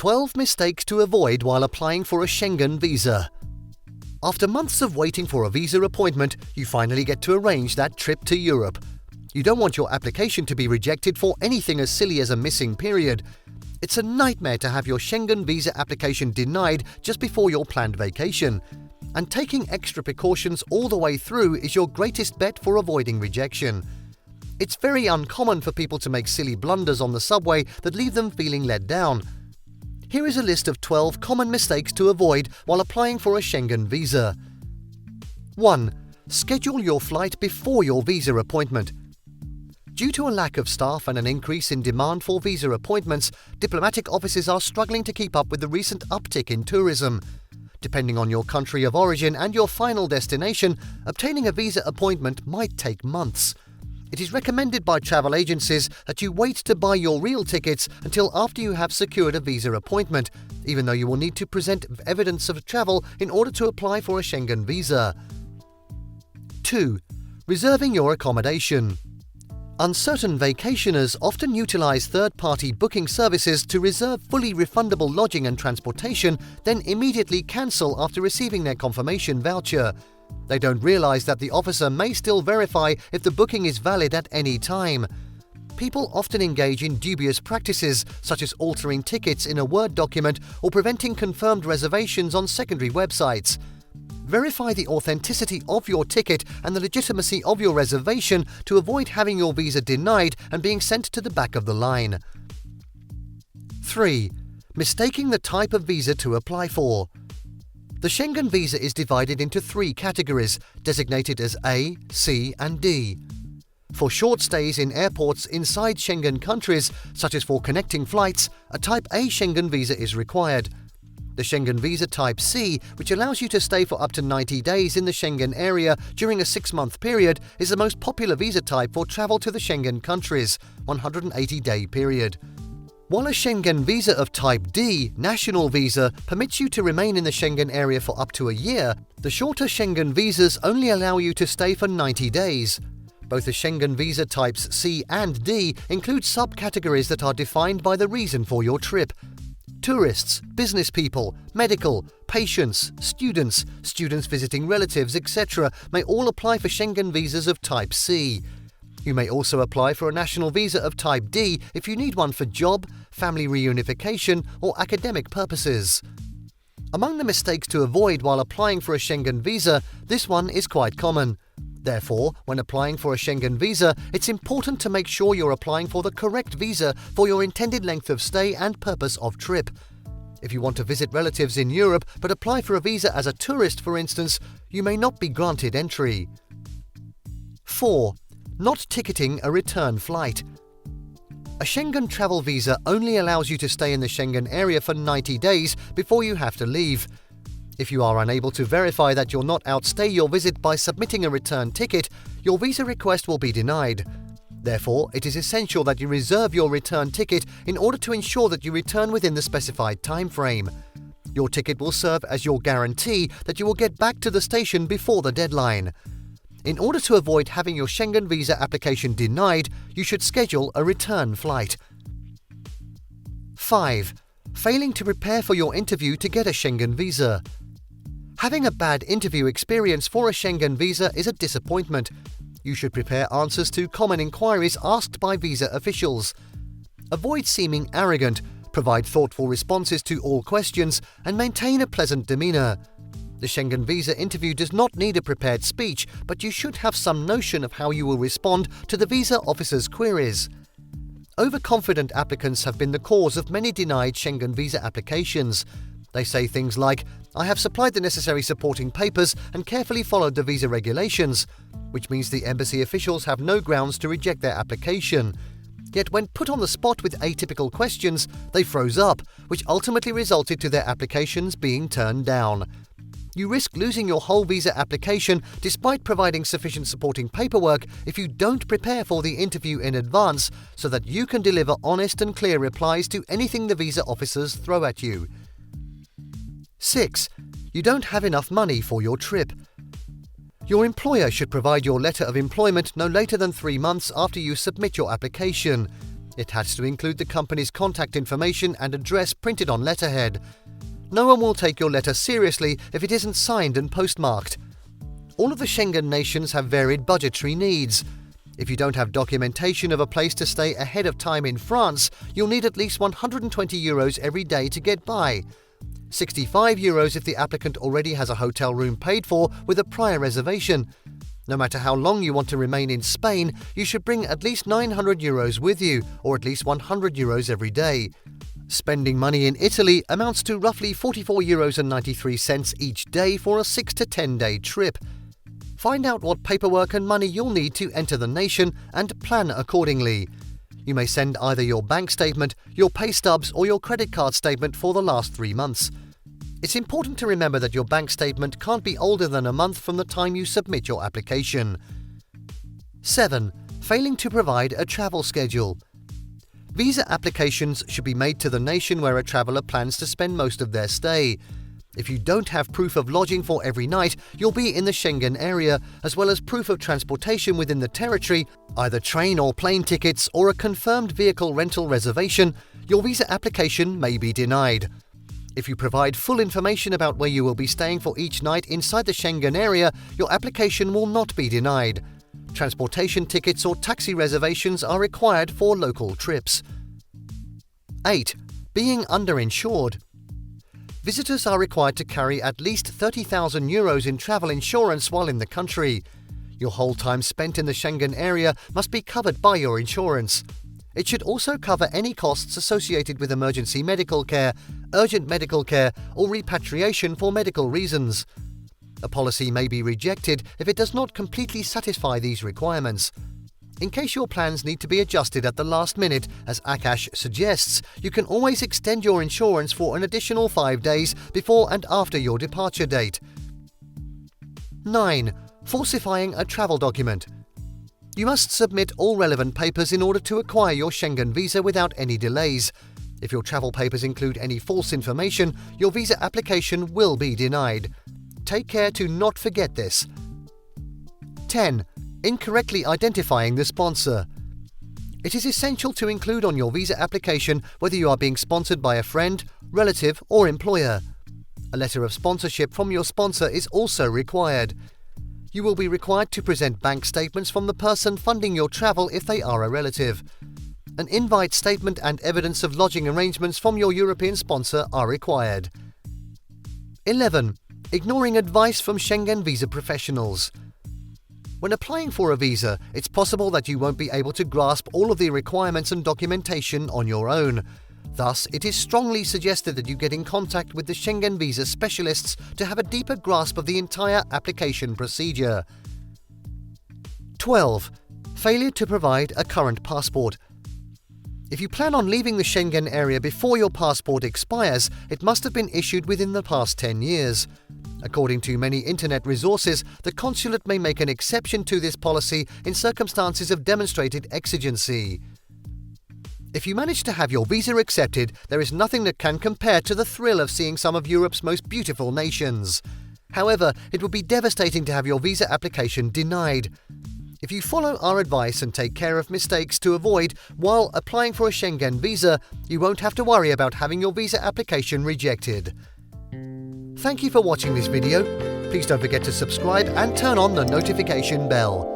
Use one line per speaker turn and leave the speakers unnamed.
12 mistakes to avoid while applying for a Schengen visa. After months of waiting for a visa appointment, you finally get to arrange that trip to Europe. You don't want your application to be rejected for anything as silly as a missing period. It's a nightmare to have your Schengen visa application denied just before your planned vacation. And taking extra precautions all the way through is your greatest bet for avoiding rejection. It's very uncommon for people to make silly blunders on the subway that leave them feeling let down. Here is a list of 12 common mistakes to avoid while applying for a Schengen visa. 1. Schedule your flight before your visa appointment. Due to a lack of staff and an increase in demand for visa appointments, diplomatic offices are struggling to keep up with the recent uptick in tourism. Depending on your country of origin and your final destination, obtaining a visa appointment might take months. It is recommended by travel agencies that you wait to buy your real tickets until after you have secured a visa appointment, even though you will need to present evidence of travel in order to apply for a Schengen visa. 2. Reserving your accommodation. Uncertain vacationers often utilize third-party booking services to reserve fully refundable lodging and transportation, then immediately cancel after receiving their confirmation voucher. They don't realize that the officer may still verify if the booking is valid at any time. People often engage in dubious practices, such as altering tickets in a Word document or preventing confirmed reservations on secondary websites. Verify the authenticity of your ticket and the legitimacy of your reservation to avoid having your visa denied and being sent to the back of the line. 3. Mistaking the type of visa to apply for. The Schengen visa is divided into 3 categories, designated as A, C and D. For short stays in airports inside Schengen countries, such as for connecting flights, a Type A Schengen visa is required. The Schengen visa Type C, which allows you to stay for up to 90 days in the Schengen area during a 6-month period, is the most popular visa type for travel to the Schengen countries, 180-day period. While a Schengen visa of Type D, national visa, permits you to remain in the Schengen area for up to a year, the shorter Schengen visas only allow you to stay for 90 days. Both the Schengen visa types C and D include subcategories that are defined by the reason for your trip. Tourists, business people, medical, patients, students visiting relatives, etc. may all apply for Schengen visas of Type C. You may also apply for a national visa of Type D if you need one for job, family reunification, or academic purposes. Among the mistakes to avoid while applying for a Schengen visa, this one is quite common. Therefore, when applying for a Schengen visa, it's important to make sure you're applying for the correct visa for your intended length of stay and purpose of trip. If you want to visit relatives in Europe but apply for a visa as a tourist, for instance, you may not be granted entry. 4. Not ticketing a return flight. A Schengen travel visa only allows you to stay in the Schengen area for 90 days before you have to leave. If you are unable to verify that you'll not outstay your visit by submitting a return ticket, your visa request will be denied. Therefore, it is essential that you reserve your return ticket in order to ensure that you return within the specified time frame. Your ticket will serve as your guarantee that you will get back to the station before the deadline. In order to avoid having your Schengen visa application denied, you should schedule a return flight. 5. Failing to prepare for your interview to get a Schengen visa. Having a bad interview experience for a Schengen visa is a disappointment. You should prepare answers to common inquiries asked by visa officials. Avoid seeming arrogant, provide thoughtful responses to all questions, and maintain a pleasant demeanor. The Schengen visa interview does not need a prepared speech, but you should have some notion of how you will respond to the visa officer's queries. Overconfident applicants have been the cause of many denied Schengen visa applications. They say things like, "I have supplied the necessary supporting papers and carefully followed the visa regulations," which means the embassy officials have no grounds to reject their application. Yet when put on the spot with atypical questions, they froze up, which ultimately resulted to their applications being turned down. You risk losing your whole visa application despite providing sufficient supporting paperwork if you don't prepare for the interview in advance so that you can deliver honest and clear replies to anything the visa officers throw at you. 6. You don't have enough money for your trip. Your employer should provide your letter of employment no later than 3 months after you submit your application. It has to include the company's contact information and address printed on letterhead. No one will take your letter seriously if it isn't signed and postmarked. All of the Schengen nations have varied budgetary needs. If you don't have documentation of a place to stay ahead of time in France, you'll need at least €120 every day to get by. €65 if the applicant already has a hotel room paid for with a prior reservation. No matter how long you want to remain in Spain, you should bring at least €900 with you, or at least €100 every day. Spending money in Italy amounts to roughly €44.93 each day for a 6 to 10 day trip. Find out what paperwork and money you'll need to enter the nation and plan accordingly. You may send either your bank statement, your pay stubs, or your credit card statement for the last 3 months. It's important to remember that your bank statement can't be older than a month from the time you submit your application. 7. Failing to provide a travel schedule. Visa applications should be made to the nation where a traveller plans to spend most of their stay. If you don't have proof of lodging for every night, you'll be in the Schengen area, as well as proof of transportation within the territory, either train or plane tickets or a confirmed vehicle rental reservation. Your visa application may be denied. If you provide full information about where you will be staying for each night inside the Schengen area, your application will not be denied. Transportation tickets or taxi reservations are required for local trips. 8. Being underinsured. Visitors are required to carry at least €30,000 in travel insurance while in the country. Your whole time spent in the Schengen area must be covered by your insurance. It should also cover any costs associated with emergency medical care, urgent medical care, or repatriation for medical reasons. A policy may be rejected if it does not completely satisfy these requirements. In case your plans need to be adjusted at the last minute, as Akash suggests, you can always extend your insurance for an additional 5 days before and after your departure date. 9. Falsifying a travel document. You must submit all relevant papers in order to acquire your Schengen visa without any delays. If your travel papers include any false information, your visa application will be denied. Take care to not forget this. 10. Incorrectly identifying the sponsor. It is essential to include on your visa application whether you are being sponsored by a friend, relative, or employer. A letter of sponsorship from your sponsor is also required. You will be required to present bank statements from the person funding your travel if they are a relative. An invite statement and evidence of lodging arrangements from your European sponsor are required. 11. Ignoring advice from Schengen visa professionals. When applying for a visa, it's possible that you won't be able to grasp all of the requirements and documentation on your own. Thus, it is strongly suggested that you get in contact with the Schengen visa specialists to have a deeper grasp of the entire application procedure. 12. Failure to provide a current passport. If you plan on leaving the Schengen area before your passport expires, it must have been issued within the past 10 years. According to many internet resources, the consulate may make an exception to this policy in circumstances of demonstrated exigency. If you manage to have your visa accepted, there is nothing that can compare to the thrill of seeing some of Europe's most beautiful nations. However, it would be devastating to have your visa application denied. If you follow our advice and take care of mistakes to avoid while applying for a Schengen visa, you won't have to worry about having your visa application rejected. Thank you for watching this video. Please don't forget to subscribe and turn on the notification bell.